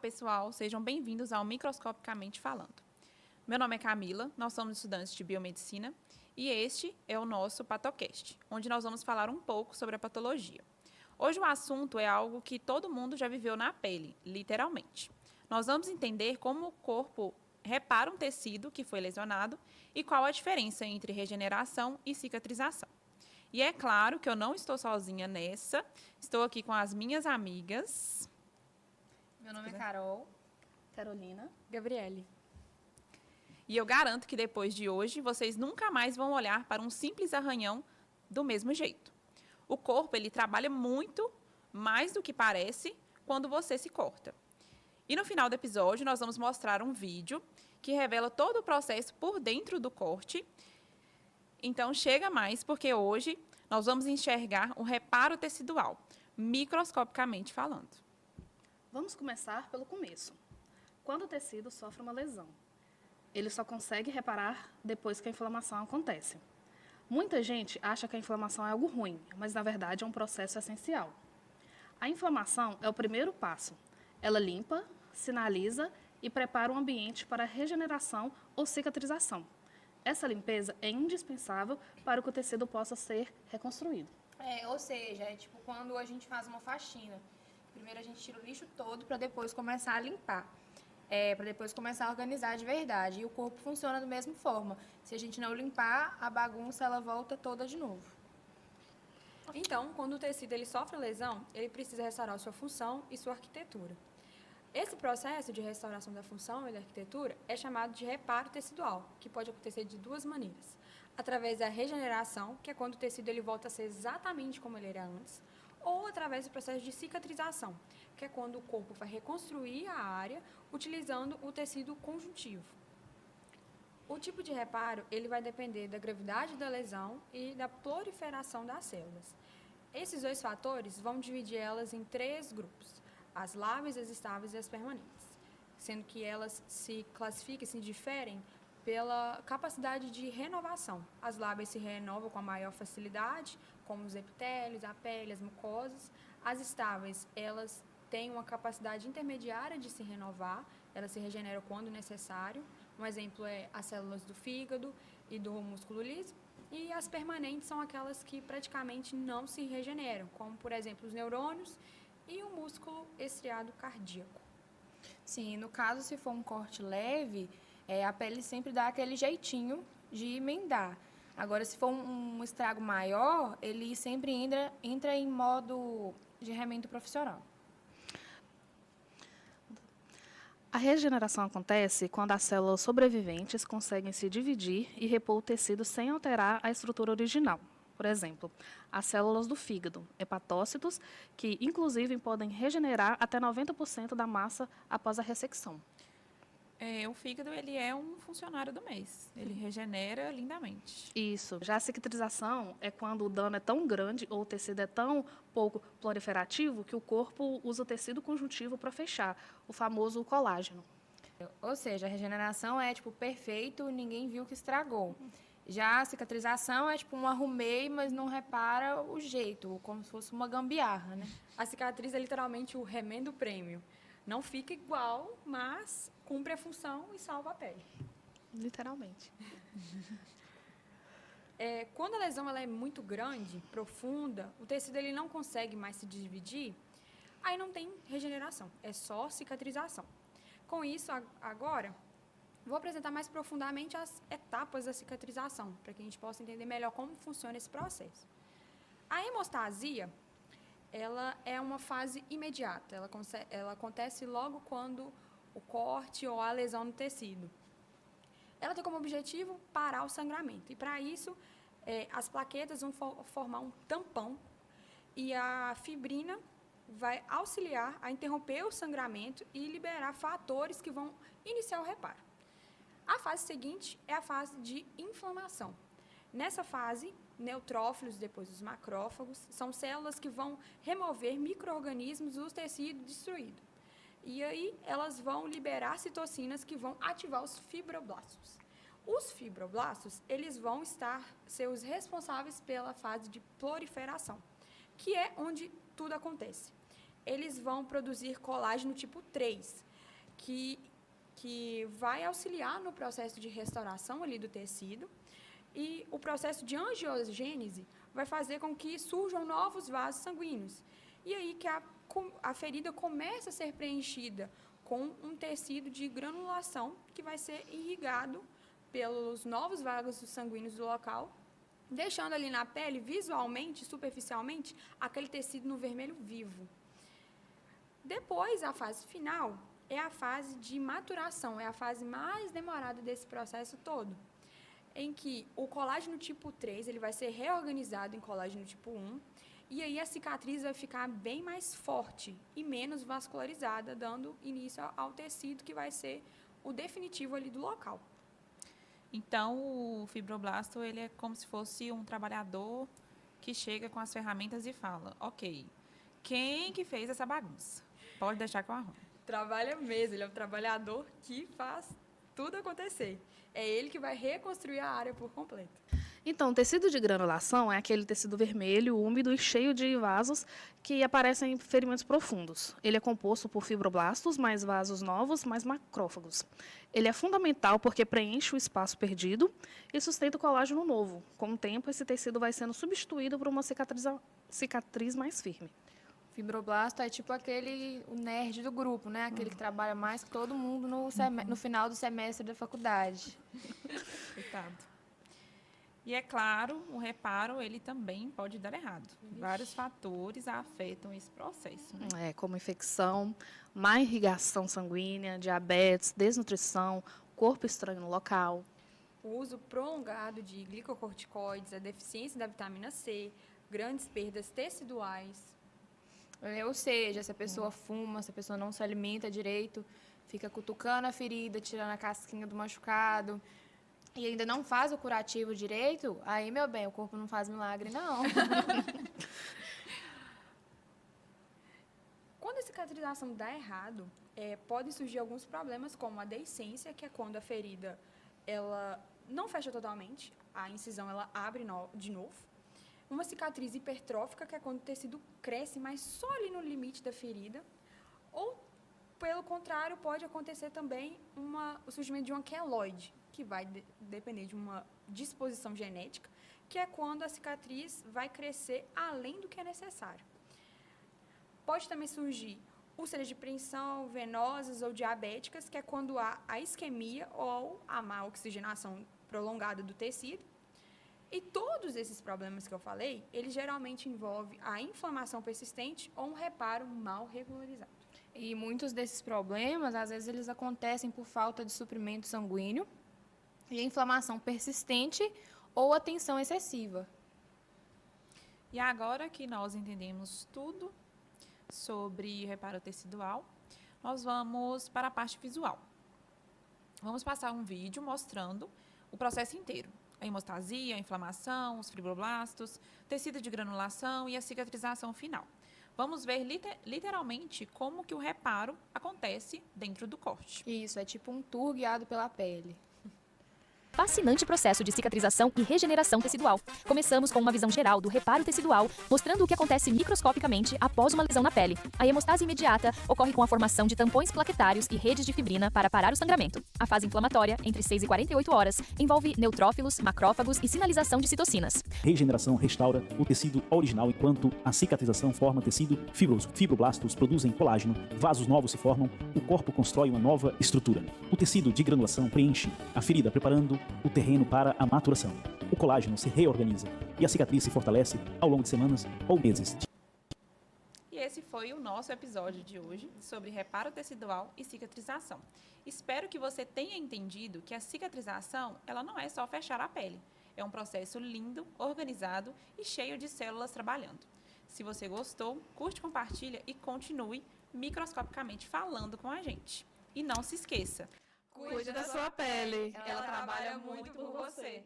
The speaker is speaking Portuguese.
pessoal, sejam bem-vindos ao Microscopicamente Falando. Meu nome é Camila, nós somos estudantes de Biomedicina e este é o nosso PatoCast, onde nós vamos falar um pouco sobre a patologia. Hoje o assunto é algo que todo mundo já viveu na pele, literalmente. Nós vamos entender como o corpo repara um tecido que foi lesionado e qual a diferença entre regeneração e cicatrização. E é claro que eu não estou sozinha nessa, estou aqui com as minhas amigas. Meu nome é Carol. Carolina. Gabriele. E eu garanto que depois de hoje, vocês nunca mais vão olhar para um simples arranhão do mesmo jeito. O corpo, ele trabalha muito mais do que parece quando você se corta. E no final do episódio, nós vamos mostrar um vídeo que revela todo o processo por dentro do corte. Então, chega mais, porque hoje nós vamos enxergar o reparo tecidual, microscopicamente falando. Vamos começar pelo começo. Quando o tecido sofre uma lesão, ele só consegue reparar depois que a inflamação acontece. Muita gente acha que a inflamação é algo ruim, mas na verdade é um processo essencial. A inflamação é o primeiro passo. Ela limpa, sinaliza e prepara o ambiente para a regeneração ou cicatrização. Essa limpeza é indispensável para que o tecido possa ser reconstruído. Ou seja, é tipo quando a gente faz uma faxina. Primeiro a gente tira o lixo todo para depois começar a limpar. Para depois começar a organizar de verdade. E o corpo funciona da mesma forma. Se a gente não limpar, a bagunça ela volta toda de novo. Então, quando o tecido ele sofre lesão, ele precisa restaurar sua função e sua arquitetura. Esse processo de restauração da função e da arquitetura é chamado de reparo tecidual, que pode acontecer de duas maneiras. Através da regeneração, que é quando o tecido ele volta a ser exatamente como ele era antes, ou através do processo de cicatrização, que é quando o corpo vai reconstruir a área utilizando o tecido conjuntivo. O tipo de reparo ele vai depender da gravidade da lesão e da proliferação das células. Esses dois fatores vão dividir elas em três grupos: as lábeis, as estáveis e as permanentes, sendo que elas se classificam, se diferem pela capacidade de renovação. As lábeis se renovam com a maior facilidade, como os epitélios, a pele, as mucosas. As estáveis, elas têm uma capacidade intermediária de se renovar, elas se regeneram quando necessário. Um exemplo é as células do fígado e do músculo liso. E as permanentes são aquelas que praticamente não se regeneram, como, por exemplo, os neurônios e o músculo estriado cardíaco. Sim, no caso, se for um corte leve, a pele sempre dá aquele jeitinho de emendar. Agora, se for um estrago maior, ele sempre entra em modo de remendo profissional. A regeneração acontece quando as células sobreviventes conseguem se dividir e repor o tecido sem alterar a estrutura original. Por exemplo, as células do fígado, hepatócitos, que inclusive podem regenerar até 90% da massa após a ressecção. O fígado, ele é um funcionário do mês. Ele regenera lindamente. Isso. Já a cicatrização é quando o dano é tão grande ou o tecido é tão pouco proliferativo que o corpo usa o tecido conjuntivo para fechar, o famoso colágeno. Ou seja, a regeneração é tipo perfeito, ninguém viu que estragou. Já a cicatrização é tipo um arrumei, mas não repara o jeito, como se fosse uma gambiarra, né? A cicatriz é literalmente o remendo prêmio. Não fica igual, mas cumpre a função e salva a pele. Literalmente. Quando a lesão ela é muito grande, profunda, o tecido ele não consegue mais se dividir, aí não tem regeneração, é só cicatrização. Com isso, agora, vou apresentar mais profundamente as etapas da cicatrização, para que a gente possa entender melhor como funciona esse processo. A hemostasia, ela é uma fase imediata, ela acontece logo quando o corte ou a lesão no tecido. Ela tem como objetivo parar o sangramento, e para isso, as plaquetas vão formar um tampão, e a fibrina vai auxiliar a interromper o sangramento e liberar fatores que vão iniciar o reparo. A fase seguinte é a fase de inflamação. Nessa fase, neutrófilos, depois os macrófagos, são células que vão remover micro-organismos do tecido destruído. E aí elas vão liberar citocinas que vão ativar os fibroblastos. Os fibroblastos, eles vão ser os responsáveis pela fase de proliferação, que é onde tudo acontece. Eles vão produzir colágeno tipo 3, que vai auxiliar no processo de restauração ali do tecido. E o processo de angiogênese vai fazer com que surjam novos vasos sanguíneos. E aí que a ferida começa a ser preenchida com um tecido de granulação que vai ser irrigado pelos novos vasos sanguíneos do local, deixando ali na pele, visualmente, superficialmente, aquele tecido no vermelho vivo. Depois, a fase final é a fase de maturação, é a fase mais demorada desse processo todo, em que o colágeno tipo 3 ele vai ser reorganizado em colágeno tipo 1, e aí a cicatriz vai ficar bem mais forte e menos vascularizada, dando início ao tecido que vai ser o definitivo ali do local. Então, o fibroblasto ele é como se fosse um trabalhador que chega com as ferramentas e fala, ok, quem que fez essa bagunça? Pode deixar que eu arrumo. Trabalha mesmo, ele é um trabalhador que faz tudo acontecer. É ele que vai reconstruir a área por completo. Então, o tecido de granulação é aquele tecido vermelho, úmido e cheio de vasos que aparecem em ferimentos profundos. Ele é composto por fibroblastos, mais vasos novos, mais macrófagos. Ele é fundamental porque preenche o espaço perdido e sustenta o colágeno novo. Com o tempo, esse tecido vai sendo substituído por uma cicatriz mais firme. Fibroblasto é tipo o nerd do grupo, né? Aquele que trabalha mais que todo mundo no final do semestre da faculdade. Coitado. E é claro, o reparo ele também pode dar errado. Vários fatores afetam esse processo, né? Como infecção, má irrigação sanguínea, diabetes, desnutrição, corpo estranho no local. O uso prolongado de glicocorticoides, a deficiência da vitamina C, grandes perdas teciduais. Ou seja, se a pessoa fuma, se a pessoa não se alimenta direito, fica cutucando a ferida, tirando a casquinha do machucado, e ainda não faz o curativo direito, aí, meu bem, o corpo não faz milagre, não. Quando a cicatrização dá errado, podem surgir alguns problemas, como a deiscência, que é quando a ferida ela não fecha totalmente, a incisão ela abre de novo. Uma cicatriz hipertrófica, que é quando o tecido cresce, mas só ali no limite da ferida. Ou, pelo contrário, pode acontecer também o surgimento de um queloide, que vai depender de uma disposição genética, que é quando a cicatriz vai crescer além do que é necessário. Pode também surgir úlceras de preensão, venosas ou diabéticas, que é quando há a isquemia ou a má oxigenação prolongada do tecido. E todos esses problemas que eu falei, eles geralmente envolvem a inflamação persistente ou um reparo mal regularizado. E muitos desses problemas, às vezes, eles acontecem por falta de suprimento sanguíneo e inflamação persistente ou a tensão excessiva. E agora que nós entendemos tudo sobre reparo tecidual, nós vamos para a parte visual. Vamos passar um vídeo mostrando o processo inteiro. A hemostasia, a inflamação, os fibroblastos, tecido de granulação e a cicatrização final. Vamos ver literalmente como que o reparo acontece dentro do corte. Isso, é tipo um tour guiado pela pele. Fascinante processo de cicatrização e regeneração tecidual. Começamos com uma visão geral do reparo tecidual, mostrando o que acontece microscopicamente após uma lesão na pele. A hemostase imediata ocorre com a formação de tampões plaquetários e redes de fibrina para parar o sangramento. A fase inflamatória, entre 6 e 48 horas, envolve neutrófilos, macrófagos e sinalização de citocinas. Regeneração restaura o tecido original, enquanto a cicatrização forma tecido fibroso. Fibroblastos produzem colágeno, vasos novos se formam, o corpo constrói uma nova estrutura. O tecido de granulação preenche a ferida, preparando o terreno para a maturação. O colágeno se reorganiza e a cicatriz se fortalece ao longo de semanas ou meses. E esse foi o nosso episódio de hoje sobre reparo tecidual e cicatrização. Espero que você tenha entendido que a cicatrização ela não é só fechar a pele. É um processo lindo, organizado e cheio de células trabalhando. Se você gostou, curte, compartilha e continue microscopicamente falando com a gente. E não se esqueça, Cuide da sua pele. ela trabalha muito por você.